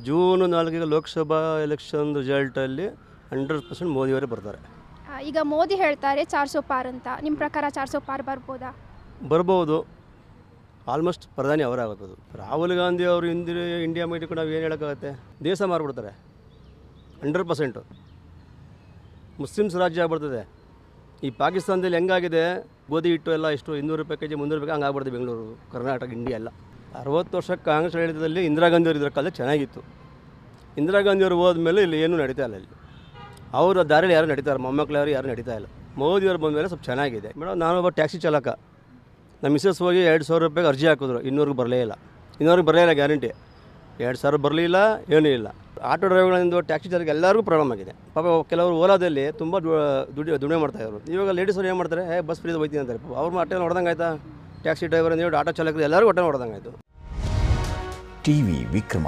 June 4ಗೆ Lok Sabha election ರಿಸಲ್ಟಲ್ಲಿ 100% ಮೋದಿಯವರೇ ಬರ್ತಾರೆ. ಈಗ ಮೋದಿ ಹೇಳ್ತಾರೆ 400 ಪಾರ್ ಅಂತ. ನಿಮ್ಮ ಪ್ರಕಾರ 400 ಪಾರ್ ಬರ್ಬೋದಾ? ಬರ್ಬೋದು. ಆಲ್ಮೋಸ್ಟ್ ಪ್ರಧಾನಿ ಅವರೇ ಆಗೋದು. ರಾಹುಲ್ ಗಾಂಧಿ ಅವರು ಇಂಡಿಯಾ ಮೀಟಿಂಗ್ ನಾವು ಏನು ಹೇಳೋಕ್ಕಾಗತ್ತೆ? ದೇಶ ಮಾರ್ಬಿಡ್ತಾರೆ 100%. ಮುಸ್ಲಿಮ್ಸ್ ರಾಜ್ಯ ಆಗ್ಬಿಡ್ತದೆ. ಈ ಪಾಕಿಸ್ತಾನದಲ್ಲಿ ಹೆಂಗಾಗಿದೆ, ಗೋಧಿ ಹಿಟ್ಟು ಎಲ್ಲ ಎಷ್ಟು 200 ರೂಪಾಯಿ ಕೆಜಿ 300 ರೂಪಾಯಿ ಹಂಗೆ ಆಗ್ಬಿಡ್ತದೆ. ಬೆಂಗಳೂರು, ಕರ್ನಾಟಕ, ಇಂಡಿಯಾ ಎಲ್ಲ 60 ವರ್ಷಕ್ಕೆ ಕಾಂಗ್ರೆಸ್ ಆಡಳಿತದಲ್ಲಿ ಇಂದಿರಾ ಗಾಂಧಿ ಅವರು ಇದ್ರ ಕಾಲ ಚೆನ್ನಾಗಿತ್ತು. ಇಂದಿರಾ ಗಾಂಧಿ ಅವರು ಹೋದ್ಮೇಲೆ ಇಲ್ಲಿ ಏನೂ ನಡೀತಾ ಇಲ್ಲ. ಇಲ್ಲಿ ಅವರ ದಾರಿಯಲ್ಲಿ ಯಾರು ನಡೀತಾರೆ, ಮೊಮ್ಮಕ್ಕಳು ಯಾರು ನಡೀತಾ ಇಲ್ಲ. ಮೋದಿಯವರು ಬಂದಮೇಲೆ ಸ್ವಲ್ಪ ಚೆನ್ನಾಗಿದೆ. ಮೇಡಮ್, ನಾನೊಬ್ಬ ಟ್ಯಾಕ್ಸಿ ಚಾಲಕ. ನಮ್ಮ ಮಿಸ್ಸಸ್ ಹೋಗಿ 2,000 ರೂಪಾಯಿಗೆ ಅರ್ಜಿ ಹಾಕಿದ್ರು, ಇನ್ನೂರಿಗೆ ಬರಲೇ ಇಲ್ಲ. ಗ್ಯಾರಂಟಿ 2,000 ಬರಲಿಲ್ಲ, ಏನೂ ಇಲ್ಲ. ಆಟೋ ಡ್ರೈವರ್ಗಳಿಂದ ಟ್ಯಾಕ್ಸಿ ಚಾಲಕ ಎಲ್ಲರಿಗೂ ಪ್ರಾಬ್ಲಮ್ ಆಗಿದೆ. ಪಾಪ ಕೆಲವರು ಓಲಾದಲ್ಲಿ ತುಂಬ ದುಡಿಮೆ ಮಾಡ್ತಾಯಿದ್ರು. ಇವಾಗ ಲೇಡೀಸವ್ರು ಏನು ಮಾಡ್ತಾರೆ, ಬಸ್ ಫ್ರೀ ಹೋಯ್ತೀನಿ ಅಂತಾರೆ. ಅವ್ರ ಹೊಟ್ಟೆ ಹೊಡೆದಂಗೆ ಆಯ್ತಾ? ಟ್ಯಾಕ್ಸಿ ಡ್ರೈವರ್ ಅಂದೇಳಿ ಆಟೋ ಚಾಲಕರು ಎಲ್ಲರಿಗೂ ಹೊಟ್ಟೆ ಹೊಡೆದಂಗೆ ಆಯಿತು. ಟಿವಿ ವಿಕ್ರಮ